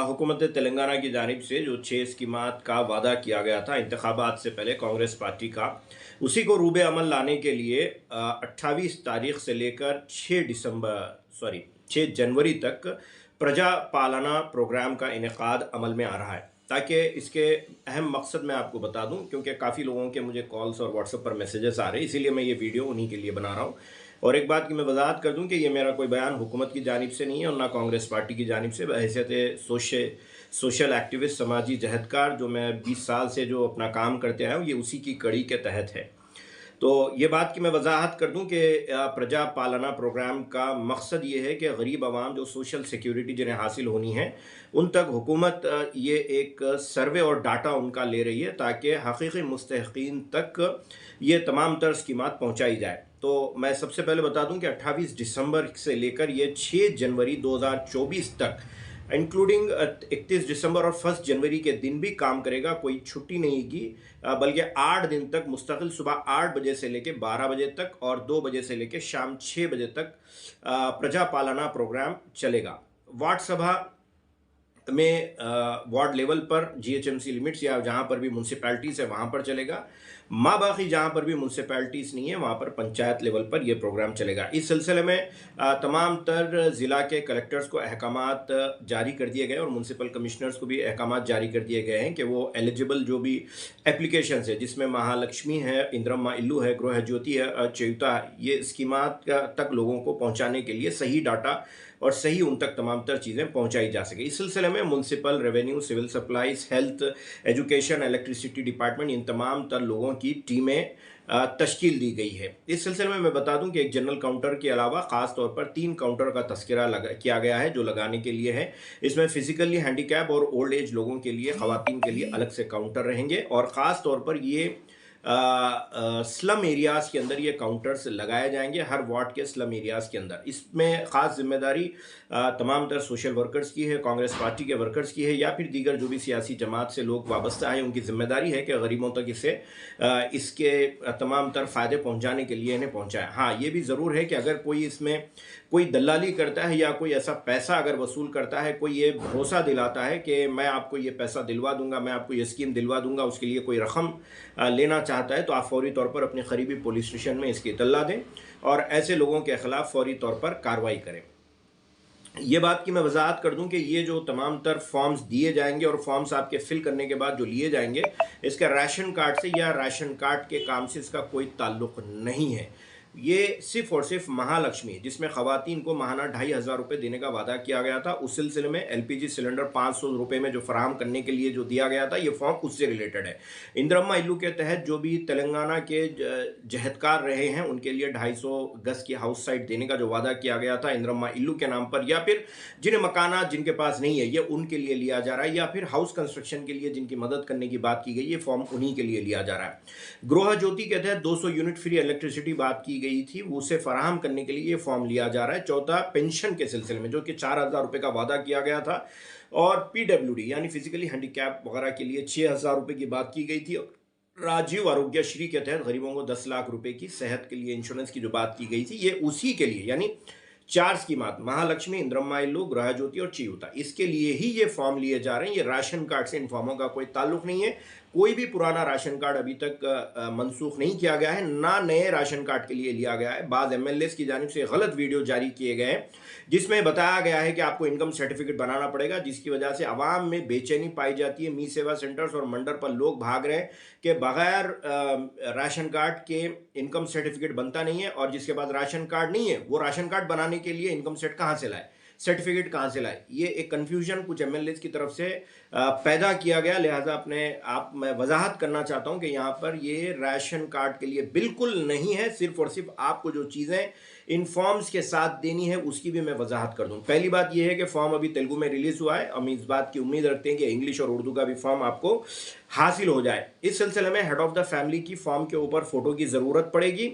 हुकूमत तेलंगाना की जानिब से जो 6 स्कीमात का वादा किया गया था इंतखाबात से पहले कांग्रेस पार्टी का, उसी को रूबे अमल लाने के लिए 28 तारीख से लेकर 6 जनवरी तक प्रजा पालना प्रोग्राम का इनेकाद अमल में आ रहा है। ताकि इसके अहम मकसद मैं आपको बता दूं, क्योंकि काफ़ी लोगों के मुझे कॉल्स और व्हाट्सएप पर मैसेजेस आ रहे हैं, इसीलिए मैं ये वीडियो उन्हीं के लिए बना रहा हूं। और एक बात की मैं वजाहत कर दूं कि ये मेरा कोई बयान हुकूमत की जानिब से नहीं है और ना कांग्रेस पार्टी की जानिब से। बहैसियत सोशल एक्टिविस्ट, समाजी जहदकार, जो मैं 20 साल से जो अपना काम करते आया हूँ, ये उसी की कड़ी के तहत है। तो ये बात की मैं वजाहत कर दूं कि प्रजा पालना प्रोग्राम का मकसद ये है कि गरीब आवाम जो सोशल सिक्योरिटी जिन्हें हासिल होनी है, उन तक हुकूमत ये एक सर्वे और डाटा उनका ले रही है ताकि हकीकी मुस्तहिकीन तक ये तमाम तर स्कीमात पहुँचाई जाए। तो मैं सबसे पहले बता दूं कि 28 दिसंबर से लेकर ये 6 जनवरी 2024 तक, इंक्लूडिंग 31 दिसंबर और 1 जनवरी के दिन भी काम करेगा। कोई छुट्टी नहीं की, बल्कि 8 दिन तक मुस्तकिल सुबह 8 बजे से लेकर 12 बजे तक और 2 बजे से लेकर शाम 6 बजे तक प्रजा पालना प्रोग्राम चलेगा। वार्ड सभा में वार्ड लेवल पर जीएचएमसी लिमिट्स या जहाँ पर भी म्यूनसिपैलिटीज़ है वहाँ पर चलेगा। माँ बाकी जहाँ पर भी म्यूनसिपैलिटीज़ नहीं है वहाँ पर पंचायत लेवल पर यह प्रोग्राम चलेगा। इस सिलसिले में तमाम तर ज़िला के कलेक्टर्स को अहकामात जारी कर दिए गए और म्यूनसिपल कमिश्नर्स को भी अहकामात जारी कर दिए गए हैं कि वो एलिजिबल जो भी एप्लीकेशंस है, जिसमें महालक्ष्मी है, इंदिरम्मा इल्लू है, गृह ज्योति है, चयुता है, ये स्कीमात तक लोगों को पहुँचाने के लिए सही डाटा और सही उन तक तमाम तर चीज़ें पहुंचाई जा सके। इस सिलसिले में municipal, revenue, civil supplies, health, education, electricity department, इन तमाम तर लोगों की टीमें तश्कील दी गई है। इस सिलसिले में मैं बता दूं कि एक जनरल काउंटर के अलावा ख़ास तौर पर 3 काउंटर का तस्करा किया गया है जो लगाने के लिए है। इसमें फिजिकली हैंडीकैप और ओल्ड एज लोगों के लिए, ख़वातीन के लिए अलग से काउंटर रहेंगे और ख़ास तौर पर ये स्लम एरियाज़ के अंदर ये काउंटर्स लगाए जाएंगे, हर वार्ड के स्लम एरियाज़ के अंदर। इसमें ख़ास जिम्मेदारी तमाम तर सोशल वर्कर्स की है, कांग्रेस पार्टी के वर्कर्स की है या फिर दीगर जो भी सियासी जमात से लोग वाबस्ता हैं, उनकी जिम्मेदारी है कि गरीबों तक इसके तमाम तर फ़ायदे पहुँचाने के लिए इन्हें पहुँचाएँ। हाँ, ये भी ज़रूर है कि अगर कोई इसमें कोई दलाली करता है या कोई ऐसा पैसा अगर वसूल करता है, कोई ये भरोसा दिलाता है कि मैं आपको ये पैसा दिलवा दूंगा, मैं आपको ये स्कीम दिलवा दूंगा, उसके लिए कोई रकम लेना चाहता है, तो आप फौरी तौर पर अपने करीबी पुलिस स्टेशन में इसकी इत्तला दें और ऐसे लोगों के खिलाफ फौरी तौर पर कार्रवाई करें। ये बात की मैं वजाहत कर दूं कि ये जो तमाम तर फॉर्म्स दिए जाएंगे और फॉर्म्स आपके फिल करने के बाद जो लिए जाएंगे, इसका राशन कार्ड से या राशन कार्ड के काम से इसका कोई ताल्लुक नहीं है। ये सिर्फ और सिर्फ महालक्ष्मी, जिसमें ख़वातीन को माहाना 2500 रुपये देने का वादा किया गया था, उस सिलसिले में एलपीजी सिलेंडर 500 रुपये में जो फराहम करने के लिए जो दिया गया था, ये फॉर्म उससे रिलेटेड है। इंदिरम्मा इल्लू के तहत जो भी तेलंगाना के जहदकार रहे हैं उनके लिए 250 गज की हाउस साइट देने का जो वादा किया गया था इंदिरम्मा इल्लू के नाम पर, या फिर जिन्हें मकाना जिनके पास नहीं है ये उनके लिए लिया जा रहा है, या फिर हाउस कंस्ट्रक्शन के लिए जिनकी मदद करने की बात की गई, ये फॉर्म उन्हीं के लिए लिया जा रहा है। गृह ज्योति के तहत 200 यूनिट फ्री इलेक्ट्रिसिटी बात की गई थी, उसे फराहम करने के लिए ये फॉर्म लिया जा रहा है। चौथा, पेंशन के सिलसिले में जो कि 4000 रुपये का वादा किया गया था और पीडब्ल्यूडी यानी फिजिकली हैंडीकैप वगैरह के लिए 6000 रुपये की बात की गई थी। राजीव आरोग्य श्री के तहत गरीबों को 10 लाख रुपए की सेहत के लिए इंश्योरेंस की जो बात की गई थी, ये उसी के लिए, यानी 4 स्कीमात, महालक्ष्मी, इंदिरम्मा इल्लू, गृह ज्योति और चयुता, इसके लिए ही ये फॉर्म लिए जा रहे हैं। ये राशन कार्ड से इन फॉर्मों का कोई ताल्लुक नहीं है। कोई भी पुराना राशन कार्ड अभी तक मनसूख नहीं किया गया है, ना नए राशन कार्ड के लिए लिया गया है। बाज़ एमएलएस की जानिब से गलत वीडियो जारी किए गए हैं जिसमें बताया गया है कि आपको इनकम सर्टिफिकेट बनाना पड़ेगा, जिसकी वजह से आवाम में बेचैनी पाई जाती है। मी सेवा सेंटर्स और मंडर पर लोग भाग रहे हैं कि बगैर राशन कार्ड के इनकम सर्टिफिकेट बनता नहीं है, और जिसके बाद राशन कार्ड नहीं है वो राशन कार्ड बनाने के लिए इनकम कहाँ से लाए, सर्टिफिकेट कहाँ से लाए। ये एक कन्फ्यूजन कुछ एमएलएस की तरफ से पैदा किया गया, लिहाजा मैं वजाहत करना चाहता हूँ कि यहाँ पर ये राशन कार्ड के लिए बिल्कुल नहीं है। सिर्फ और सिर्फ आपको जो चीज़ें इन फॉर्म्स के साथ देनी है उसकी भी मैं वजाहत कर दूँ। पहली बात यह है कि फॉर्म अभी तेलुगु में रिलीज़ हुआ है, हम इस बात की उम्मीद रखते हैं कि इंग्लिश और उर्दू का भी फॉर्म आपको हासिल हो जाए। इस सिलसिले में हेड ऑफ द फैमिली की फॉर्म के ऊपर फ़ोटो की ज़रूरत पड़ेगी।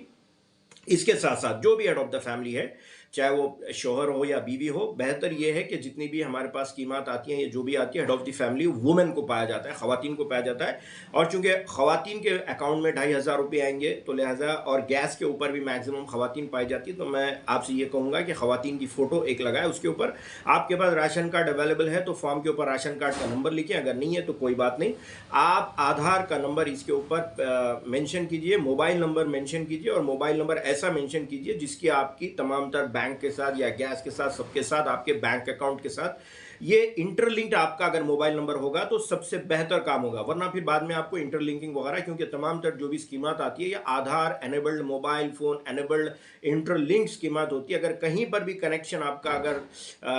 इसके साथ साथ जो भी हेड ऑफ द फैमिली है चाहे वो शौहर हो या बीवी हो। बेहतर ये है कि जितनी भी हमारे पास स्कीमात आती हैं, ये जो भी आती है, head of the family women को पाया जाता है, ख़वातीन को पाया जाता है। और चूँकि ख़वातीन के अकाउंट में 2,500 रुपये आएँगे, तो लिहाज़ा और गैस के ऊपर भी मैक्सिमम ख़वातीन पाई जाती है, तो मैं आपसे ये कहूँगा कि ख़वातीन की फ़ोटो एक लगाएँ, उसके ऊपर आपके पास राशन कार्ड अवेलेबल है तो फॉर्म के ऊपर राशन कार्ड का नंबर लिखिए, अगर नहीं है तो कोई बात नहीं, आप आधार का नंबर इसके ऊपर मेंशन कीजिए, मोबाइल नंबर मेंशन कीजिए, और मोबाइल नंबर ऐसा मेंशन कीजिए जिसकी आपकी तमाम तर बैंक के साथ या गैस के साथ, सबके साथ, आपके बैंक अकाउंट के साथ ये इंटरलिंक्ड आपका अगर मोबाइल नंबर होगा तो सबसे बेहतर काम होगा। वरना फिर बाद में आपको इंटरलिंकिंग वगैरह, क्योंकि तमाम तर जो भी स्कीमात आती है ये Aadhaar enabled, mobile phone enabled, interlinked स्कीमात होती है। अगर कहीं पर भी कनेक्शन आपका अगर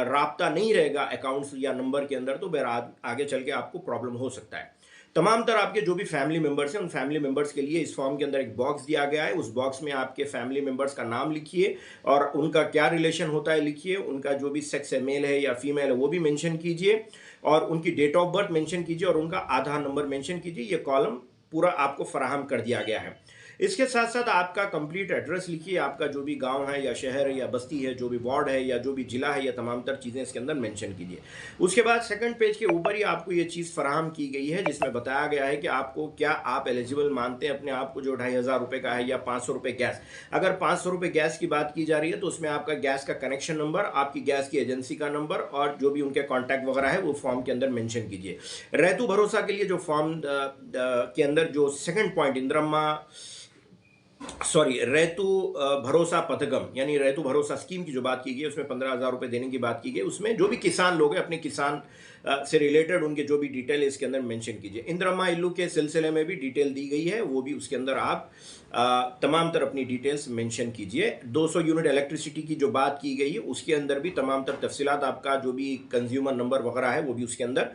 राब्ता नहीं रहेगा अकाउंट्स या नंबर के अंदर, तो आगे चल के आपको प्रॉब्लम हो सकता है। तमाम तरह आपके जो भी फैमिली मेंबर्स हैं, उन फैमिली मेंबर्स के लिए इस फॉर्म के अंदर एक बॉक्स दिया गया है। उस बॉक्स में आपके फैमिली मेंबर्स का नाम लिखिए और उनका क्या रिलेशन होता है लिखिए, उनका जो भी सेक्स है, मेल है या फीमेल है, वो भी मेंशन कीजिए, और उनकी डेट ऑफ बर्थ मेंशन कीजिए, और उनका आधार नंबर मेंशन कीजिए। ये कॉलम पूरा आपको फराहम कर दिया गया है। इसके साथ साथ आपका कंप्लीट एड्रेस लिखिए, आपका जो भी गांव है या शहर है या बस्ती है, जो भी वार्ड है या जो भी जिला है, या तमाम तर चीज़ें इसके अंदर मेंशन कीजिए। उसके बाद सेकंड पेज के ऊपर ही आपको ये चीज़ फराहम की गई है जिसमें बताया गया है कि आपको क्या आप एलिजिबल मानते हैं अपने आप को, जो 2,500 रुपये का है या 500 रुपये गैस। अगर 500 रुपये गैस की बात की जा रही है तो उसमें आपका गैस का कनेक्शन नंबर, आपकी गैस की एजेंसी का नंबर और जो भी उनके कॉन्टैक्ट वगैरह है वो फॉर्म के अंदर मेंशन कीजिए। रैतू भरोसा के लिए जो फॉर्म के अंदर जो सेकंड पॉइंट रैतु भरोसा पथगम यानी रैतु भरोसा स्कीम की जो बात की गई, उसमें 15,000 रुपये देने की बात की गई। उसमें जो भी किसान लोग हैं अपने किसान से रिलेटेड उनके जो भी डिटेल है इसके अंदर मेंशन कीजिए। इंदिरम्मा इल्लू के सिलसिले में भी डिटेल दी गई है, वो भी उसके अंदर आप तमाम तर अपनी डिटेल्स मेंशन कीजिए। 200 यूनिट इलेक्ट्रिसिटी की जो बात की गई है उसके अंदर भी तमाम तर तफसीलात, आपका जो भी कंज्यूमर नंबर वगैरह है वो भी उसके अंदर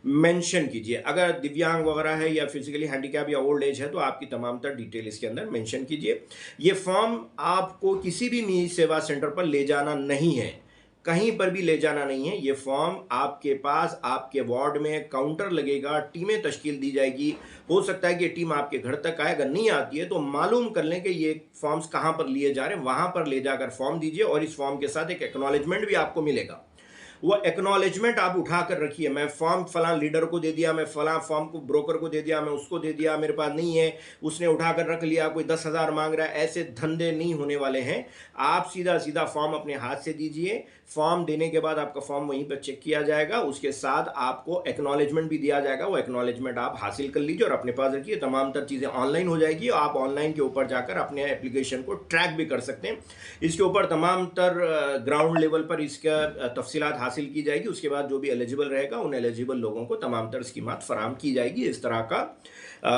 मेंशन कीजिए। अगर दिव्यांग वगैरह है या फिजिकली हैंडीकैप या ओल्ड एज है तो आपकी तमाम तर डिटेल इसके अंदर मेंशन कीजिए। ये फॉर्म आपको किसी भी निजी सेवा सेंटर पर ले जाना नहीं है, कहीं पर भी ले जाना नहीं है। ये फॉर्म आपके पास आपके वार्ड में काउंटर लगेगा, टीमें तश्कील दी जाएगी। हो सकता है कि टीम आपके घर तक आए, अगर नहीं आती है तो मालूम कर लें कि ये फॉर्म्स कहाँ पर लिए जा रहे हैं, वहाँ पर ले जाकर फॉर्म दीजिए, और इस फॉर्म के साथ एक एक्नॉलेजमेंट भी आपको मिलेगा। वो एक्नॉलेजमेंट आप उठा कर रखिए। मैं फॉर्म फलां लीडर को दे दिया, मैं फलां फॉर्म को ब्रोकर को दे दिया, मैं उसको दे दिया, मेरे पास नहीं है, उसने उठा कर रख लिया, कोई 10,000 मांग रहा है, ऐसे धंधे नहीं होने वाले हैं। आप सीधा सीधा फॉर्म अपने हाथ से दीजिए। फॉर्म देने के बाद आपका फॉर्म वहीं पर चेक किया जाएगा, उसके साथ आपको एक्नॉलेजमेंट भी दिया जाएगा। वो एक्नॉलेजमेंट आप हासिल कर लीजिए और अपने पास रखिए। तमाम तर चीज़ें ऑनलाइन हो जाएगी, आप ऑनलाइन के ऊपर जाकर अपने एप्लीकेशन को ट्रैक भी कर सकते हैं। इसके ऊपर तमाम तर ग्राउंड लेवल पर इसका तफसीलात हासिल की जाएगी। उसके बाद जो भी एलिजिबल रहेगा उन एलिजिबल लोगों को तमाम तर स्कीमात फराहम की जाएगी। इस तरह का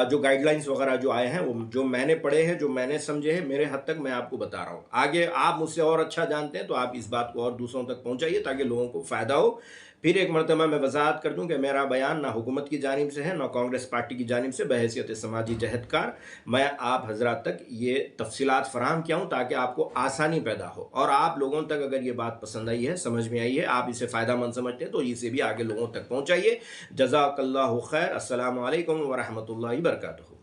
जो गाइडलाइंस वगैरह जो आए हैं, वो जो मैंने पढ़े हैं, जो मैंने समझे हैं, मेरे हद तक मैं आपको बता रहा हूँ। आगे आप मुझसे और अच्छा जानते हैं तो आप इस बात को और दूसरों तक पहुँचाइए ताकि लोगों को फ़ायदा हो। फिर एक मरतबा मैं वजाहत कर दूं कि मेरा बयान ना हुकूमत की जानिब से है ना कांग्रेस पार्टी की जानिब से। बहैसियत समाजी जहदकार मैं आप हजरात तक ये तफसीलात फराहम किया हूँ ताकि आपको आसानी पैदा हो, और आप लोगों तक अगर ये बात पसंद आई है, समझ में आई है, आप इसे फ़ायदामंद समझते हैं तो इसे भी आगे लोगों तक पहुँचाइए। जज़ाकल्लाहु खैर। अस्सलामु अलैकुम व रहमतुल्लाहि व बरकातुहू।